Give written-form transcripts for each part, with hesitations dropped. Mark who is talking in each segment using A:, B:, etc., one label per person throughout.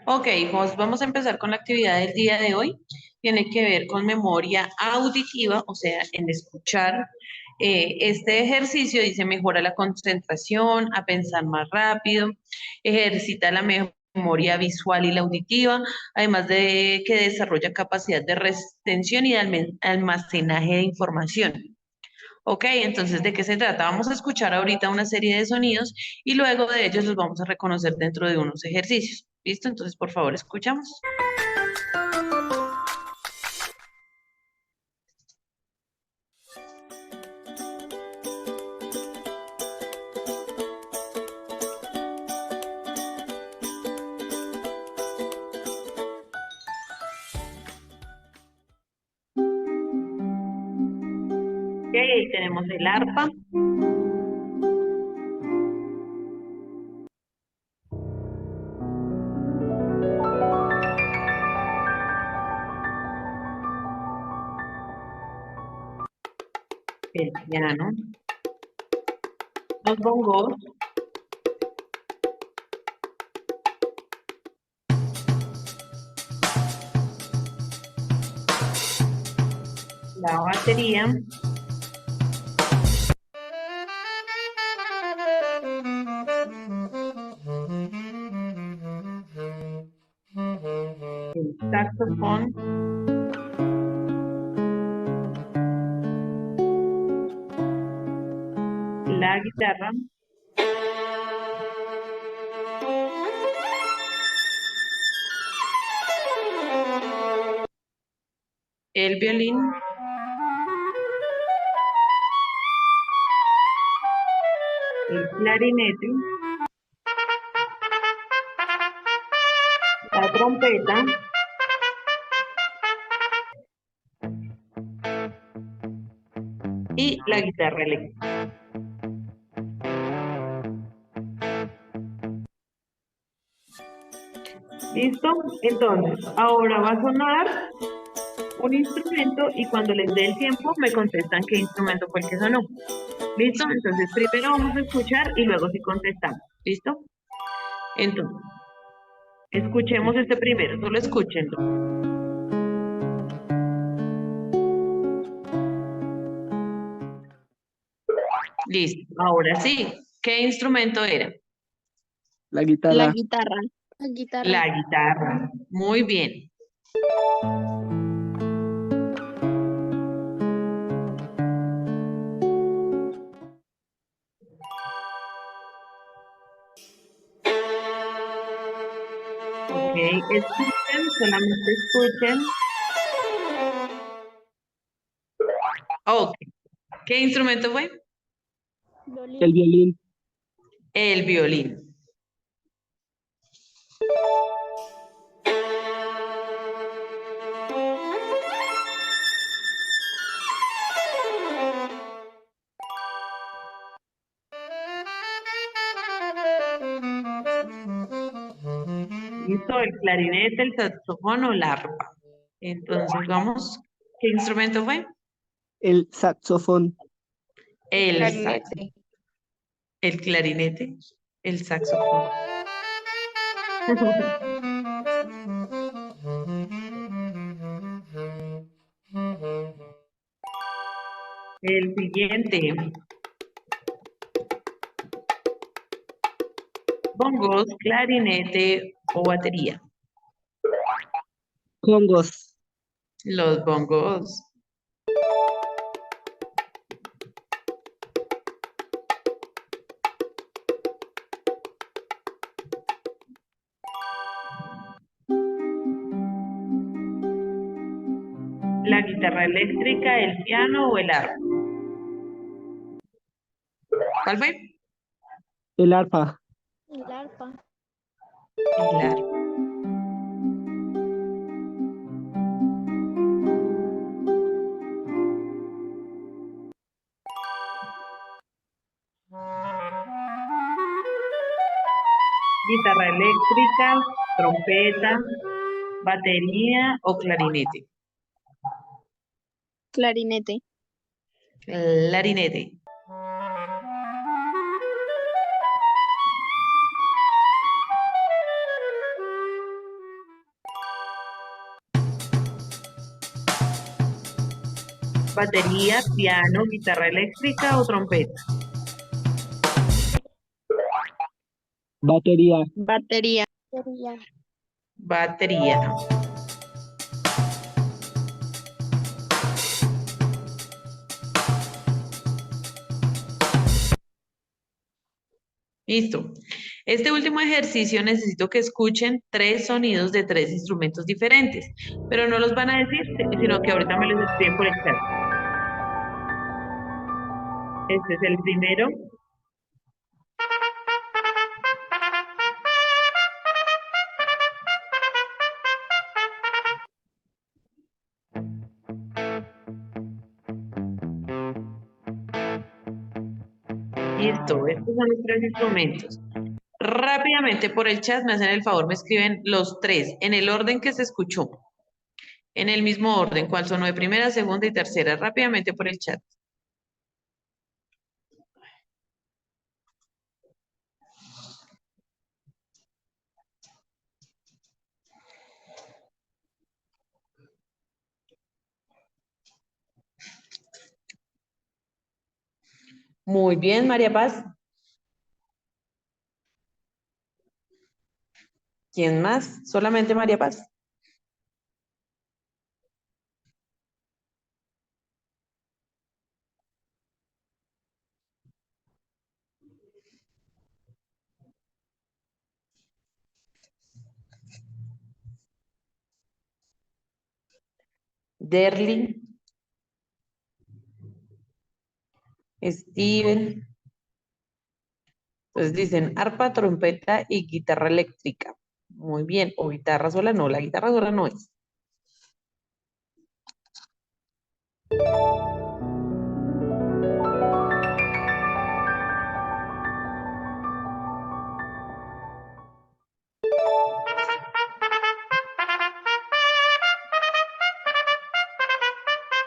A: Ok, hijos, vamos a empezar con la actividad del día de hoy. Tiene que ver con memoria auditiva, o sea, en escuchar. Este ejercicio dice mejora la concentración, a pensar más rápido, ejercita la memoria visual y la auditiva, además de que desarrolla capacidad de retención y de almacenaje de información. Ok, entonces, ¿de qué se trata? Vamos a escuchar ahorita una serie de sonidos y luego de ellos los vamos a reconocer dentro de unos ejercicios. ¿Listo? Entonces, por favor, escuchamos. Ok, ahí tenemos el arpa, el piano, los bongos, la batería, el saxofón, la guitarra, el violín, el clarinete, la trompeta y la guitarra eléctrica. ¿Listo? Entonces, ahora va a sonar un instrumento y cuando les dé el tiempo me contestan qué instrumento fue el que sonó. ¿Listo? Entonces primero vamos a escuchar y luego sí contestamos. ¿Listo? Entonces, escuchemos este primero, solo escúchenlo. Listo. Ahora sí, ¿qué instrumento era?
B: La
C: La
B: guitarra.
C: guitarra. La
A: La
C: guitarra.
A: guitarra. Muy bien. Ok, escuchen, solamente escuchen. Ok, ¿qué instrumento fue?
B: El
C: Violín.
B: violín.
A: El violín. Listo, el clarinete, el saxofón o la arpa. Entonces, vamos. ¿Qué instrumento fue?
B: El saxofón.
C: El
A: El sax,
C: clarinete.
A: el clarinete, el saxofón. El siguiente, bongos, clarinete o batería.
B: Congos.
A: Los bongos. La guitarra eléctrica, el piano o el arpa. ¿Cuál fue?
B: El arpa.
C: El arpa.
A: El arpa. Guitarra eléctrica, trompeta, batería o clarinete.
C: Clarinete.
A: Clarinete. Batería, piano, guitarra eléctrica o trompeta.
B: Batería.
C: Batería.
A: Batería. Listo. Este último ejercicio necesito que escuchen 3 sonidos de 3 instrumentos diferentes, pero no los van a decir, sino que ahorita me los escriben por el chat. Este es el primero. Listo, estos son los 3 instrumentos. Rápidamente por el chat me hacen el favor, me escriben los 3 en el orden que se escuchó, en el mismo orden, cuál sonó de primera, segunda y tercera, rápidamente por el chat. Muy bien, María Paz. ¿Quién más? Solamente María Paz. Derly, Steven. Entonces dicen arpa, trompeta y guitarra eléctrica. Muy bien, o guitarra sola no, la guitarra sola no es.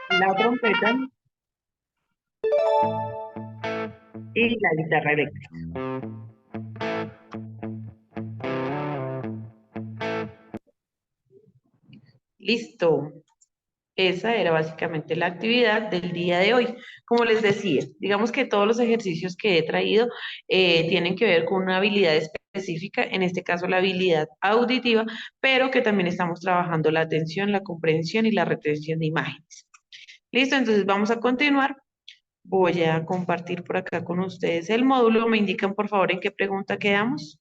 A: La trompeta y la guitarra eléctrica. Listo. Esa era básicamente la actividad del día de hoy. Como les decía, digamos que todos los ejercicios que he traído tienen que ver con una habilidad específica, en este caso la habilidad auditiva, pero que también estamos trabajando la atención, la comprensión y la retención de imágenes. Listo, entonces vamos a continuar. Voy a compartir por acá con ustedes el módulo. ¿Me indican por favor en qué pregunta quedamos?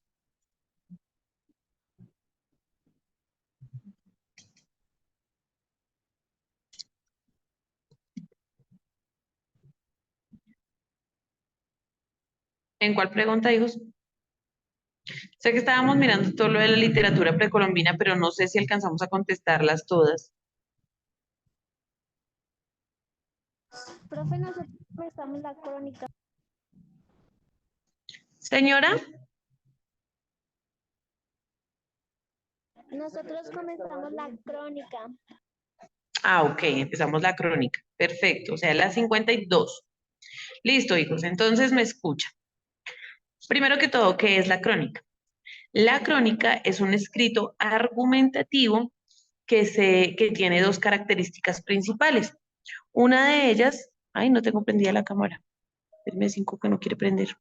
A: ¿En cuál pregunta, hijos? Sé que estábamos mirando todo lo de la literatura precolombina, pero no sé si alcanzamos a contestarlas todas.
C: Profe, nosotros prestamos la crónica.
A: Señora,
C: Nosotros comenzamos la crónica.
A: ok, empezamos la crónica. Perfecto, o sea, la 52. Listo, hijos, entonces me escucha. Primero que todo, ¿qué es la crónica? La crónica es un escrito argumentativo que tiene 2 características principales. Una de ellas, ay, no tengo prendida la cámara. Denme 5 que no quiere prender.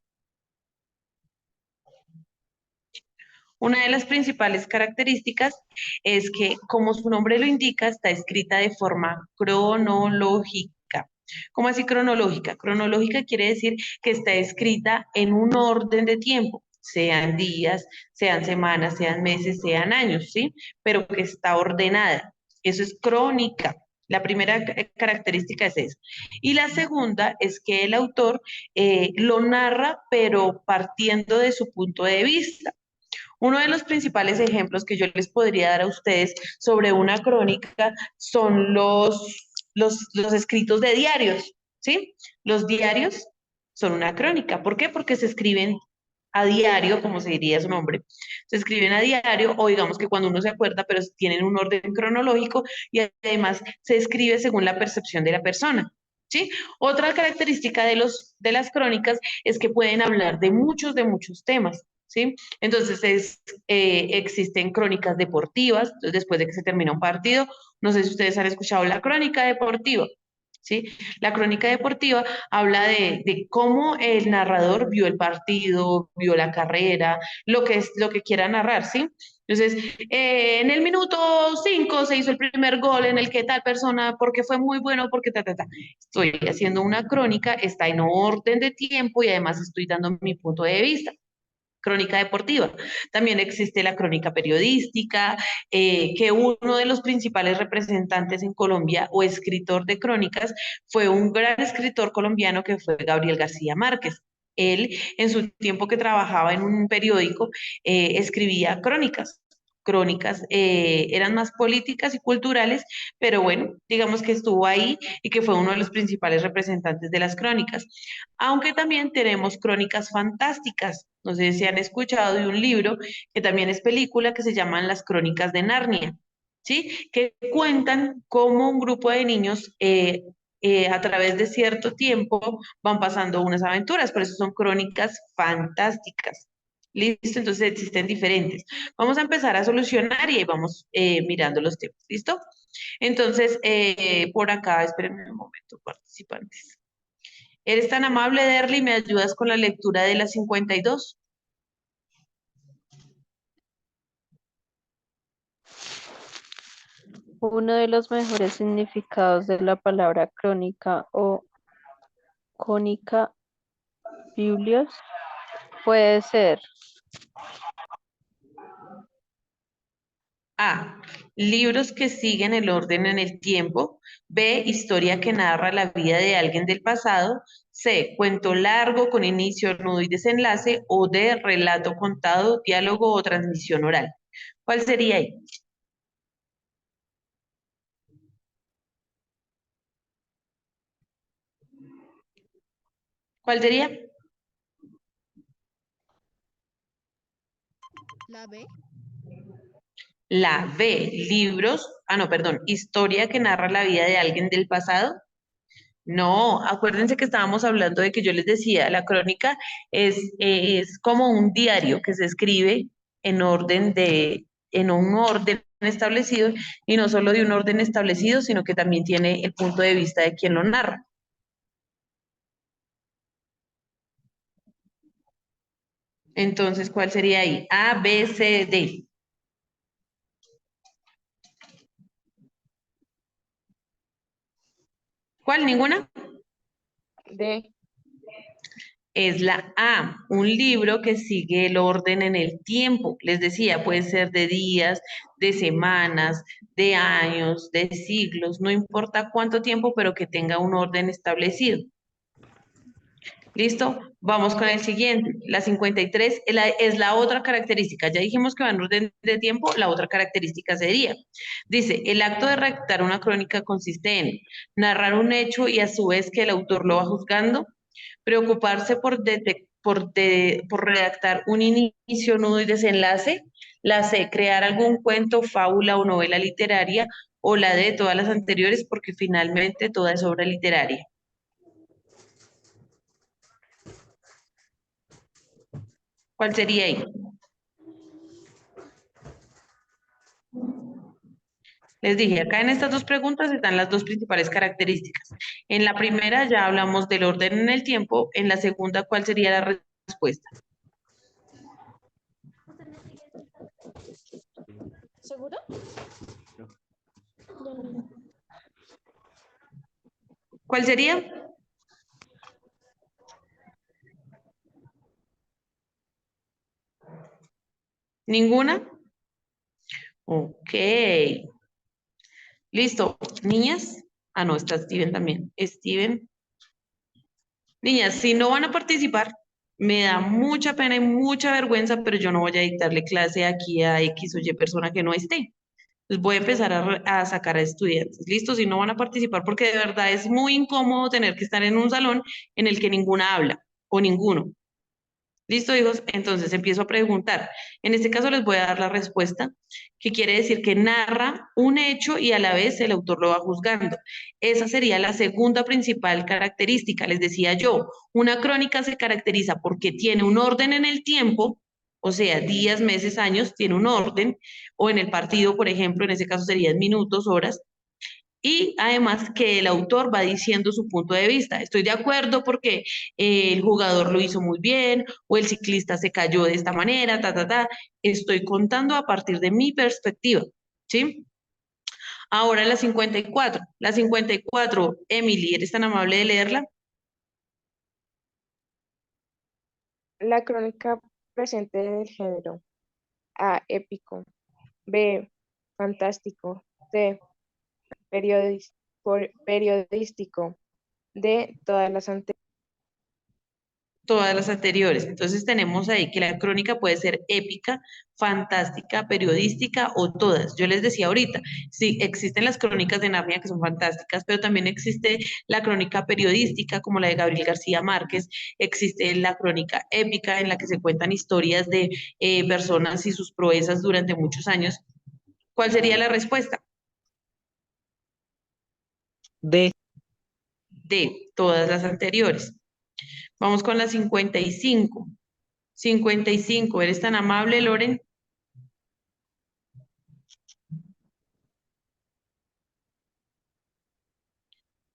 A: Una de las principales características es que, como su nombre lo indica, está escrita de forma cronológica. ¿Cómo así cronológica? Cronológica quiere decir que está escrita en un orden de tiempo, sean días, sean semanas, sean meses, sean años, ¿sí? Pero que está ordenada. Eso es crónica. La primera característica es esa. Y la segunda es que el autor lo narra, pero partiendo de su punto de vista. Uno de los principales ejemplos que yo les podría dar a ustedes sobre una crónica son los escritos de diarios, ¿sí? Los diarios son una crónica. ¿Por qué? Porque se escriben a diario, como se diría su nombre. Se escriben a diario o digamos que cuando uno se acuerda, pero tienen un orden cronológico y además se escribe según la percepción de la persona. ¿Sí? Otra característica de las crónicas es que pueden hablar de muchos temas. ¿Sí? Entonces existen crónicas deportivas, entonces después de que se termina un partido, no sé si ustedes han escuchado la crónica deportiva, ¿sí? La crónica deportiva habla de cómo el narrador vio el partido, vio la carrera, lo que quiera narrar, ¿sí? Entonces, en el minuto 5 se hizo el primer gol en el que tal persona, porque fue muy bueno, porque ta, ta, ta. Estoy haciendo una crónica, está en orden de tiempo y además estoy dando mi punto de vista. Crónica deportiva. También existe la crónica periodística, que uno de los principales representantes en Colombia o escritor de crónicas fue un gran escritor colombiano que fue Gabriel García Márquez. Él, en su tiempo que trabajaba en un periódico, escribía crónicas. Crónicas eran más políticas y culturales, pero bueno, digamos que estuvo ahí y que fue uno de los principales representantes de las crónicas. Aunque también tenemos crónicas fantásticas. No sé si han escuchado de un libro que también es película que se llaman Las Crónicas de Narnia, ¿sí? Que cuentan cómo un grupo de niños a través de cierto tiempo van pasando unas aventuras, por eso son crónicas fantásticas. ¿Listo? Entonces existen diferentes. Vamos a empezar a solucionar y ahí vamos mirando los temas. ¿Listo? Entonces, por acá, espérenme un momento, participantes. ¿Eres tan amable, Derly? ¿Me ayudas con la lectura de la 52?
D: Uno de los mejores significados de la palabra crónica o cónica biblios puede ser
A: A. Libros que siguen el orden en el tiempo. B. Historia que narra la vida de alguien del pasado. C. Cuento largo con inicio, nudo y desenlace. O D. Relato contado, diálogo o transmisión oral. ¿Cuál sería ahí? ¿Cuál sería?
C: La B.
A: La B. Libros. Ah, no, perdón. Historia que narra la vida de alguien del pasado. No, acuérdense que estábamos hablando de que yo les decía, la crónica es como un diario que se escribe en un orden establecido y no solo de un orden establecido, sino que también tiene el punto de vista de quien lo narra. Entonces, ¿cuál sería ahí? A, B, C, D. ¿Cuál? ¿Ninguna?
D: D.
A: Es la A, un libro que sigue el orden en el tiempo. Les decía, puede ser de días, de semanas, de años, de siglos, no importa cuánto tiempo, pero que tenga un orden establecido. ¿Listo? Vamos con el siguiente. La 53 es la otra característica. Ya dijimos que va en orden de tiempo, la otra característica sería. Dice, el acto de redactar una crónica consiste en narrar un hecho y a su vez que el autor lo va juzgando, preocuparse por redactar un inicio, nudo y desenlace. La C, crear algún cuento, fábula o novela literaria. O la D, todas las anteriores, porque finalmente toda es obra literaria. ¿Cuál sería ahí? Les dije, acá en estas dos preguntas están las dos principales características. En la primera ya hablamos del orden en el tiempo. En la segunda, ¿cuál sería la respuesta?
C: ¿Seguro?
A: ¿Cuál sería? ¿Ninguna? Ok. Listo. ¿Niñas? Ah, no, está Steven también. Steven. Niñas, si no van a participar, me da mucha pena y mucha vergüenza, pero yo no voy a dictarle clase aquí a X o Y persona que no esté. Entonces voy a empezar a sacar a estudiantes. ¿Listo? Si no van a participar, porque de verdad es muy incómodo tener que estar en un salón en el que ninguna habla o ninguno. ¿Listo, hijos? Entonces empiezo a preguntar. En este caso les voy a dar la respuesta, que quiere decir que narra un hecho y a la vez el autor lo va juzgando. Esa sería la segunda principal característica. Les decía yo, una crónica se caracteriza porque tiene un orden en el tiempo, o sea, días, meses, años, tiene un orden, o en el partido, por ejemplo, en ese caso serían minutos, horas, Y además que el autor va diciendo su punto de vista. Estoy de acuerdo porque el jugador lo hizo muy bien o el ciclista se cayó de esta manera, ta, ta, ta. Estoy contando a partir de mi perspectiva, ¿sí? Ahora la 54. La 54, Emily, ¿eres tan amable de leerla?
D: La crónica presente del género. A. Épico. B. Fantástico. C. Periodístico. D. Todas las anteriores.
A: Todas las anteriores. Entonces tenemos ahí que la crónica puede ser épica, fantástica, periodística o todas. Yo les decía ahorita, sí, existen las crónicas de Narnia que son fantásticas, pero también existe la crónica periodística como la de Gabriel García Márquez, existe la crónica épica en la que se cuentan historias de personas y sus proezas durante muchos años. ¿Cuál sería la respuesta?
B: D.
A: De todas las anteriores. Vamos con la 55. 55, ¿eres tan amable, Loren?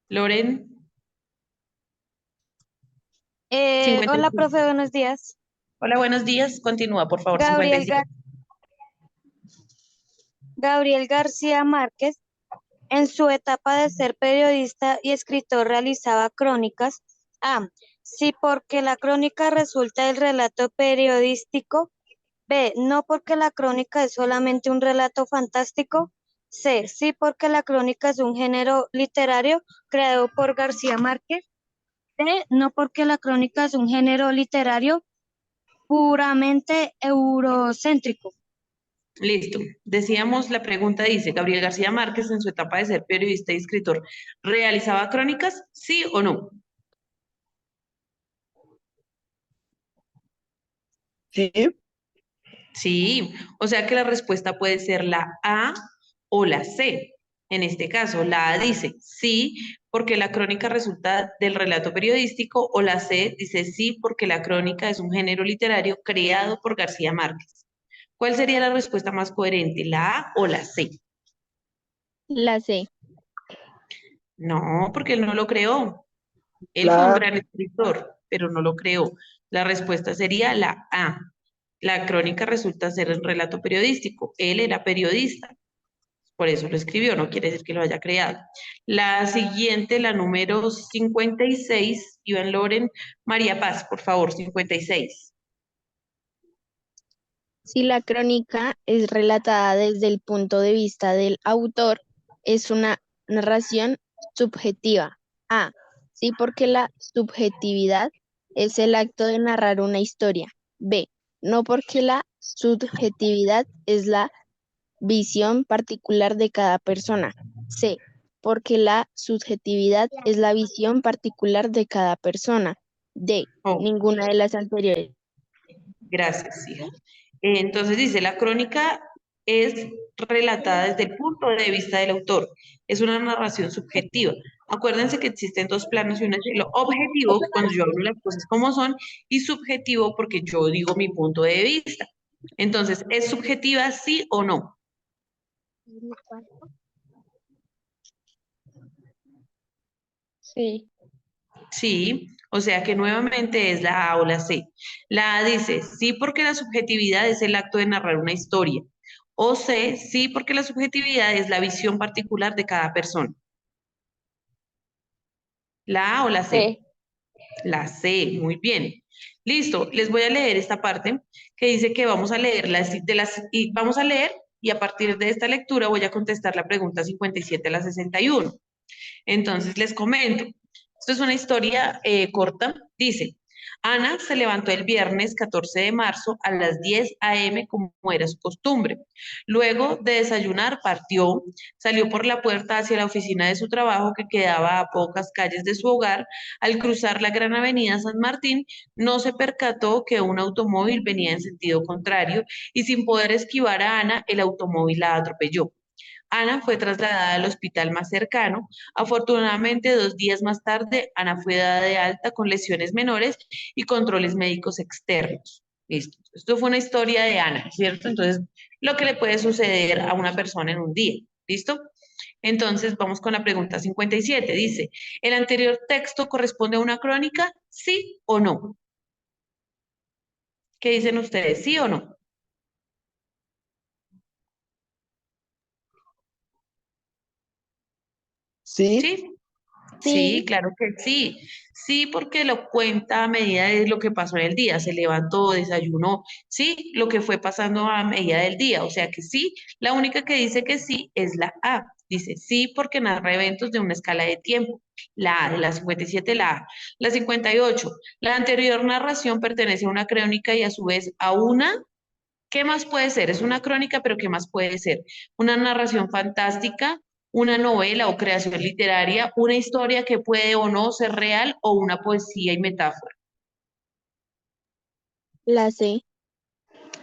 A: Loren,
C: Hola,
A: 55.
C: profe, buenos días.
A: Hola, buenos días. Continúa, por favor,
C: Gabriel,
A: 55.
C: Gabriel García Márquez, en su etapa de ser periodista y escritor, realizaba crónicas. A. Sí, porque la crónica resulta del relato periodístico. B. No porque la crónica es solamente un relato fantástico. C. Sí, porque la crónica es un género literario creado por García Márquez. D. No porque la crónica es un género literario puramente eurocéntrico.
A: Listo. Decíamos, la pregunta dice, Gabriel García Márquez en su etapa de ser periodista y escritor, ¿realizaba crónicas? ¿Sí o no?
B: Sí.
A: Sí. O sea que la respuesta puede ser la A o la C. En este caso, la A dice sí, porque la crónica resulta del relato periodístico, o la C dice sí, porque la crónica es un género literario creado por García Márquez. ¿Cuál sería la respuesta más coherente, la A o la C?
C: La C.
A: No, porque él no lo creó. Él fue un
B: La
A: gran escritor, pero no lo creó. La respuesta sería la A. La crónica resulta ser un relato periodístico. Él era periodista, por eso lo escribió, no quiere decir que lo haya creado. La siguiente, la número 56, Iván Loren, María Paz, por favor, 56.
E: Si la crónica es relatada desde el punto de vista del autor, es una narración subjetiva. A. Sí, porque la subjetividad es el acto de narrar una historia. B. No porque la subjetividad es la visión particular de cada persona. C. Porque la subjetividad es la visión particular de cada persona. D.
A: Oh,
E: Ninguna de las anteriores.
A: gracias, hija. Entonces dice, la crónica es relatada desde el punto de vista del autor. Es una narración subjetiva. Acuérdense que existen dos planos y un estilo objetivo, cuando yo hablo las cosas como son, y subjetivo porque yo digo mi punto de vista. Entonces, ¿es subjetiva sí o no?
E: Sí.
A: Sí, o sea que nuevamente es la A o la C. La A dice, sí porque la subjetividad es el acto de narrar una historia. O C, sí porque la subjetividad es la visión particular de cada persona. ¿La A o la C?
E: C.
A: La C, muy bien. Listo, les voy a leer esta parte que dice que vamos a leer y vamos a leer y a partir de esta lectura voy a contestar la pregunta 57 a la 61. Entonces les comento. Esto es una historia corta. Dice, Ana se levantó el viernes 14 de marzo a las 10 a.m. como era su costumbre. Luego de desayunar, partió, salió por la puerta hacia la oficina de su trabajo que quedaba a pocas calles de su hogar. Al cruzar la gran avenida San Martín, no se percató que un automóvil venía en sentido contrario y sin poder esquivar a Ana, el automóvil la atropelló. Ana fue trasladada al hospital más cercano. Afortunadamente, 2 días más tarde, Ana fue dada de alta con lesiones menores y controles médicos externos. Listo. Esto fue una historia de Ana, ¿cierto? Entonces, lo que le puede suceder a una persona en un día. ¿Listo? Entonces, vamos con la pregunta 57. Dice, ¿el anterior texto corresponde a una crónica? ¿Sí o no? ¿Qué dicen ustedes? ¿Sí o no?
B: Sí,
A: ¿Sí? Sí,
E: Sí,
A: claro que sí. Sí, porque lo cuenta a medida de lo que pasó en el día. Se levantó, desayunó. Sí, lo que fue pasando a medida del día. O sea que sí, la única que dice que sí es la A. Dice sí porque narra eventos de una escala de tiempo. La A, de la 57, la A. La 58, la anterior narración pertenece a una crónica y a su vez a una. ¿Qué más puede ser? Es una crónica, pero ¿qué más puede ser? Una narración fantástica, una novela o creación literaria, una historia que puede o no ser real o una poesía y metáfora.
E: la C.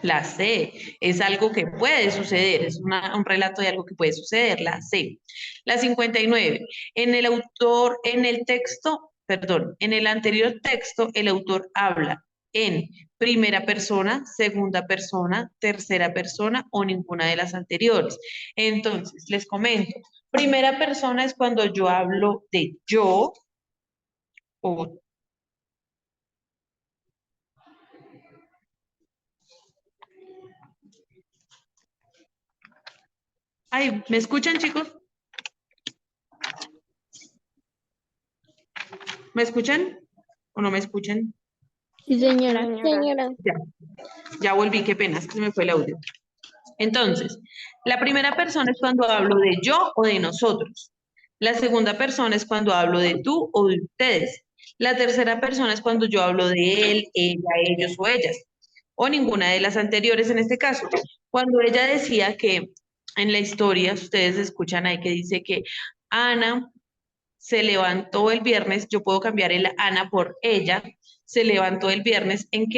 A: La C es algo que puede suceder, es un relato de algo que puede suceder, la C. La 59, en el autor, en el texto, perdón, en el anterior texto, el autor habla en primera persona, segunda persona, tercera persona o ninguna de las anteriores. Entonces, les comento, primera persona es cuando yo hablo de yo o... Ay, ¿me escuchan, chicos? ¿Me escuchan o no me escuchan?
E: Sí,
D: Sí,
E: señora.
D: señora.
A: Ya. Ya volví, qué pena, es que se me fue el audio. Entonces, la primera persona es cuando hablo de yo o de nosotros. La segunda persona es cuando hablo de tú o de ustedes. La tercera persona es cuando yo hablo de él, ella, ellos o ellas. O ninguna de las anteriores en este caso. Cuando ella decía que en la historia, ustedes escuchan ahí que dice que Ana se levantó el viernes, yo puedo cambiar el Ana por ella, se levantó el viernes, ¿en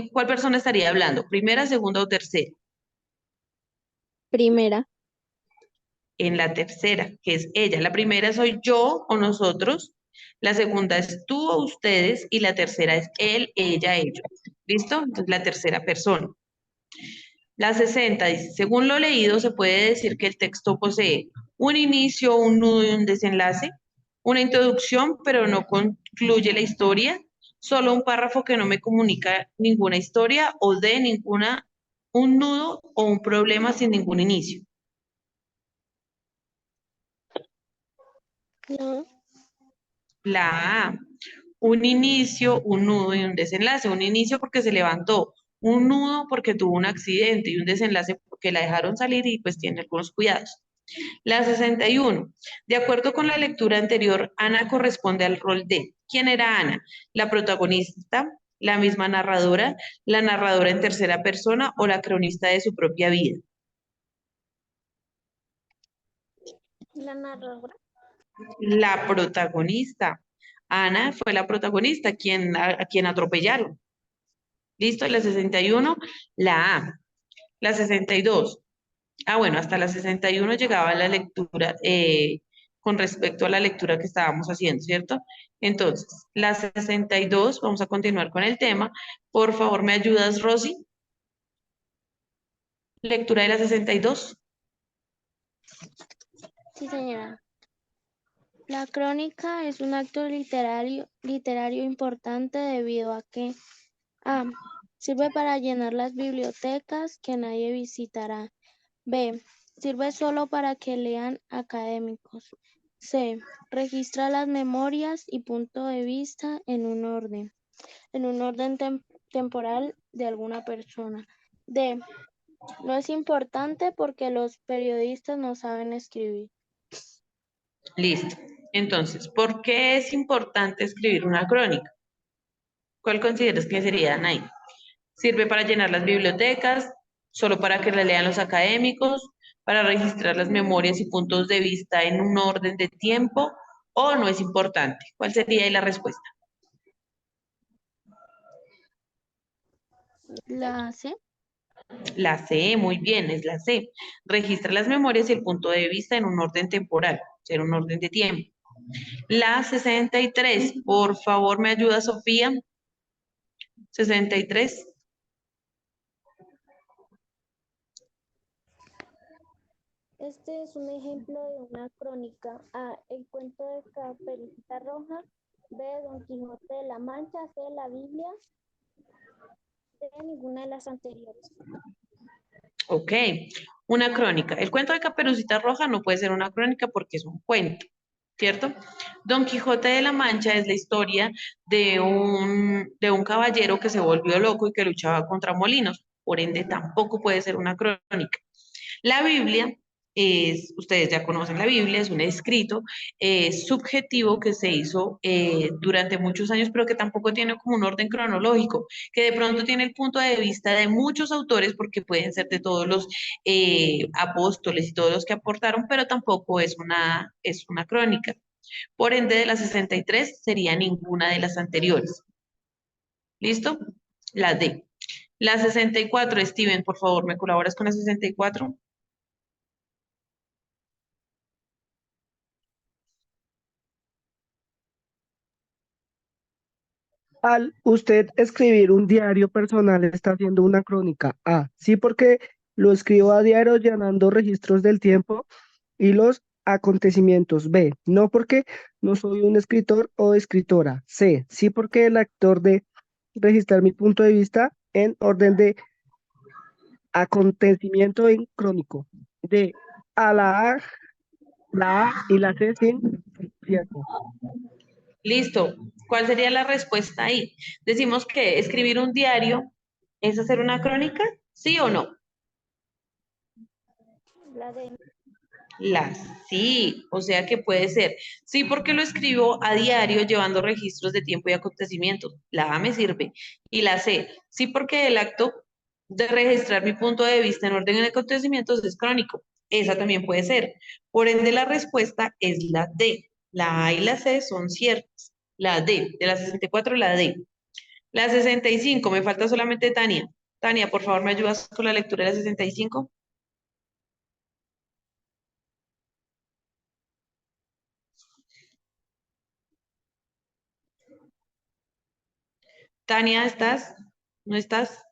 A: cuál persona estaría hablando? ¿Primera, segunda o tercera?
E: Primera.
A: En la tercera, que es ella. La primera soy yo o nosotros, la segunda es tú o ustedes y la tercera es él, ella, ellos. ¿Listo? Entonces la tercera persona. La 60 dice, según lo leído, se puede decir que el texto posee un inicio, un nudo y un desenlace, una introducción, pero no concluye la historia, solo un párrafo que no me comunica ninguna historia o de ninguna, un nudo o un problema sin ningún inicio.
E: No.
A: La A, un inicio, un nudo y un desenlace. Un inicio porque se levantó, un nudo porque tuvo un accidente y un desenlace porque la dejaron salir y pues tiene algunos cuidados. La 61. De acuerdo con la lectura anterior, Ana corresponde al rol de. ¿Quién era Ana? La protagonista, la misma narradora, la narradora en tercera persona o la cronista de su propia vida.
E: La narradora.
A: La protagonista. Ana fue la protagonista, a quien atropellaron. ¿Listo? La 61, la A. La 62. Ah, bueno, hasta la 61 llegaba la lectura con respecto a la lectura que estábamos haciendo, ¿cierto? Entonces, la 62, vamos a continuar con el tema. Por favor, ¿me ayudas, Rosy? Lectura de la 62.
F: Sí, señora. La crónica es un acto literario importante debido a que A. Sirve para llenar las bibliotecas que nadie visitará. B. Sirve solo para que lean académicos. C. Registra las memorias y punto de vista en un orden temporal de alguna persona. D. No es importante porque los periodistas no saben escribir.
A: Listo. Entonces, ¿por qué es importante escribir una crónica? ¿Cuál consideras que sería, Nay? ¿Sirve para llenar las bibliotecas? ¿Solo para que la lean los académicos? ¿Para registrar las memorias y puntos de vista en un orden de tiempo? ¿O no es importante? ¿Cuál sería ahí la respuesta?
F: La C.
A: La C, muy bien, es la C. Registra las memorias y el punto de vista en un orden temporal, o sea, en un orden de tiempo. La 63, por favor, ¿me ayuda, Sofía? 63.
F: Este es un ejemplo de una crónica. A. El cuento de Caperucita Roja. B. Don Quijote de la Mancha. C. La Biblia. D. Ninguna de las anteriores.
A: Ok, una crónica. El cuento de Caperucita Roja no puede ser una crónica porque es un cuento, ¿cierto? Don Quijote de la Mancha es la historia de un caballero que se volvió loco y que luchaba contra molinos, por ende tampoco puede ser una crónica. La Biblia ustedes ya conocen la Biblia, es un escrito subjetivo que se hizo durante muchos años, pero que tampoco tiene como un orden cronológico, que de pronto tiene el punto de vista de muchos autores, porque pueden ser de todos los apóstoles y todos los que aportaron, pero tampoco es una crónica. Por ende, de las 63 sería ninguna de las anteriores. ¿Listo? La D. La 64, Steven, por favor, ¿me colaboras con la 64?
B: Al usted escribir un diario personal está haciendo una crónica. A. Sí, porque lo escribo a diario llenando registros del tiempo y los acontecimientos. B. No porque no soy un escritor o escritora. C. Sí, porque el actor de registrar mi punto de vista en orden de acontecimiento en crónico. D. A la A y la C sin cierto.
A: Listo. ¿Cuál sería la respuesta ahí? Decimos que escribir un diario es hacer una crónica, ¿sí o no?
F: La D.
A: La sí, o sea que puede ser. Sí, porque lo escribo a diario llevando registros de tiempo y acontecimientos. La A me sirve. Y la C, sí, porque el acto de registrar mi punto de vista en orden de acontecimientos es crónico. Esa también puede ser. Por ende, la respuesta es la D. La A y la C son ciertas. La D, de la 64, la D. La 65, me falta solamente Tania. Tania, por favor, ¿me ayudas con la lectura de la 65? Tania, ¿estás? ¿No estás?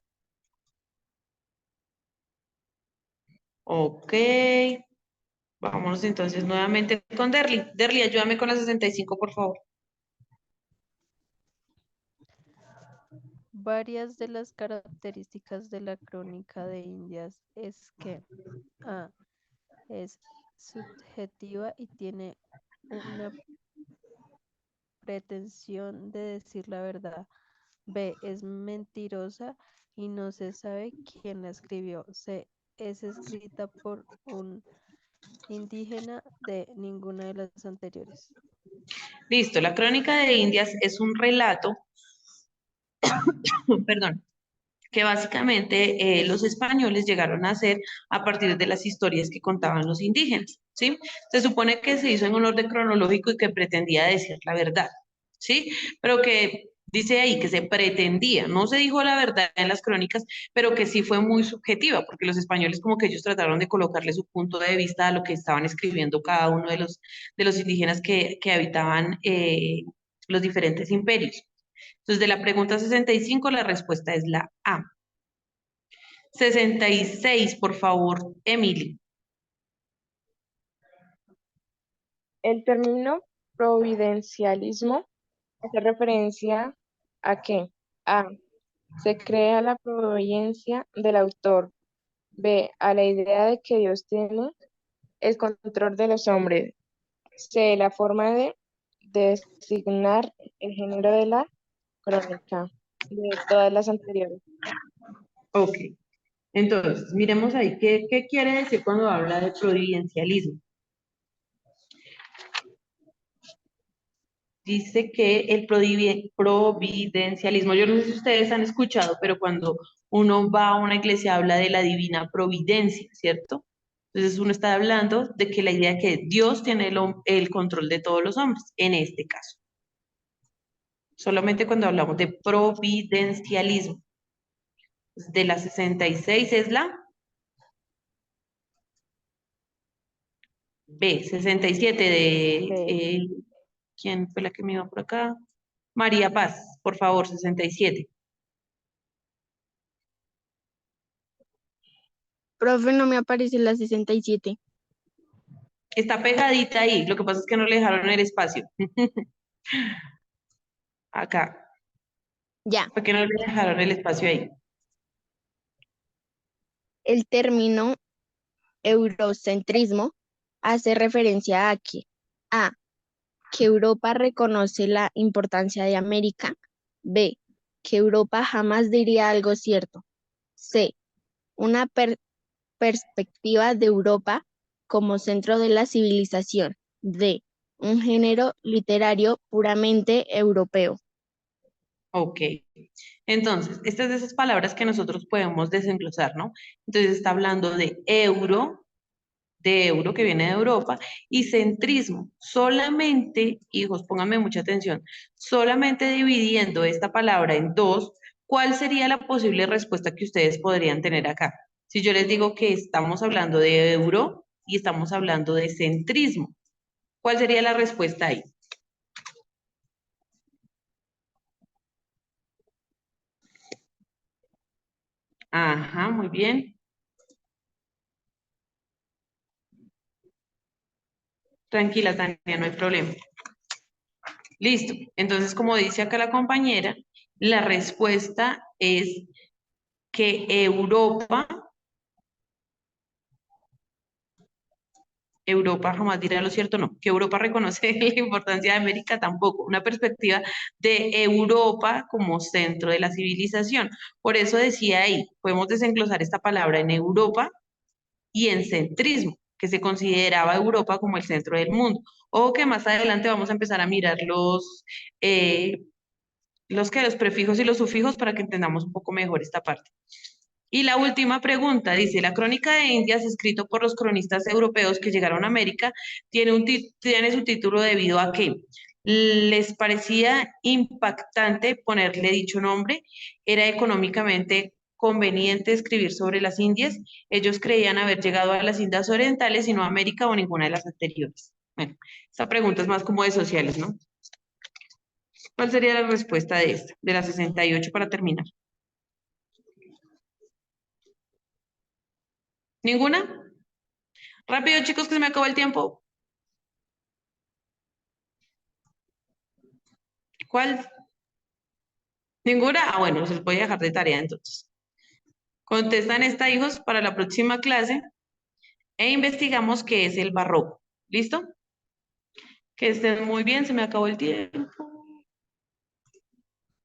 A: Ok. Vámonos entonces nuevamente con Derly. Derly, ayúdame con la 65, por favor.
G: Varias de las características de la crónica de Indias es que A. Es subjetiva y tiene una pretensión de decir la verdad. B. Es mentirosa y no se sabe quién la escribió. C. Es escrita por un indígena de ninguna de las anteriores.
A: Listo, la Crónica de Indias es un relato, perdón, que básicamente los españoles llegaron a hacer a partir de las historias que contaban los indígenas, ¿sí? Se supone que se hizo en un orden cronológico y que pretendía decir la verdad, ¿sí? Pero que dice ahí que se pretendía, no se dijo la verdad en las crónicas, pero que sí fue muy subjetiva, porque los españoles como que ellos trataron de colocarle su punto de vista a lo que estaban escribiendo cada uno de los indígenas que habitaban los diferentes imperios. Entonces, de la pregunta 65, la respuesta es la A. 66, por favor, Emily.
D: El término providencialismo hace referencia a que A. Se crea la providencia del autor. B. A la idea de que Dios tiene el control de los hombres. C. La forma de designar el género de la crónica de todas las anteriores.
A: Ok. Entonces, miremos ahí, ¿qué quiere decir cuando habla de providencialismo? Dice que el providencialismo, yo no sé si ustedes han escuchado, pero cuando uno va a una iglesia habla de la divina providencia, ¿cierto? Entonces uno está hablando de que la idea que Dios tiene el control de todos los hombres, en este caso. Solamente cuando hablamos de providencialismo. De la 66 es la B, 67 de...
D: B.
A: ¿Quién fue la que me iba por acá? María Paz, por favor, 67.
E: Profe, no me aparece la 67.
A: Está pegadita ahí, lo que pasa es que no le dejaron el espacio. Acá,
E: Ya,
A: ¿por qué no le dejaron el espacio ahí?
E: el término eurocentrismo hace referencia a que A, que Europa reconoce la importancia de América. B, que Europa jamás diría algo cierto. C, una perspectiva de Europa como centro de la civilización. D, un género literario puramente europeo.
A: Ok. Entonces, estas de esas palabras que nosotros podemos desenglosar, ¿no? Entonces está hablando de euro que viene de Europa, y centrismo. Solamente, hijos, pónganme mucha atención, solamente dividiendo esta palabra en dos, ¿cuál sería la posible respuesta que ustedes podrían tener acá? Si yo les digo que estamos hablando de euro y estamos hablando de centrismo, ¿cuál sería la respuesta ahí? Ajá, muy bien. Tranquila, Tania, no hay problema. Listo. Entonces, como dice acá la compañera, la respuesta es que Europa jamás dirá lo cierto, no, que Europa reconoce la importancia de América tampoco, una perspectiva de Europa como centro de la civilización. Por eso decía ahí, podemos desenglosar esta palabra en Europa y en centrismo, que se consideraba Europa como el centro del mundo. O que más adelante vamos a empezar a mirar los prefijos y los sufijos para que entendamos un poco mejor esta parte. Y la última pregunta dice, la Crónica de Indias, escrito por los cronistas europeos que llegaron a América, tiene su título debido a que les parecía impactante ponerle dicho nombre, era económicamente conveniente escribir sobre las Indias, ellos creían haber llegado a las Indias Orientales y no a América o ninguna de las anteriores. Bueno, esta pregunta es más como de sociales, ¿no? ¿Cuál sería la respuesta de esta, de la 68 para terminar? ¿Ninguna? Rápido, chicos, que se me acabó el tiempo. ¿Cuál? ¿Ninguna? Ah, bueno, se los voy a dejar de tarea entonces. Contestan esta, hijos, para la próxima clase e investigamos qué es el barroco. ¿Listo? Que estén muy bien, se me acabó el tiempo.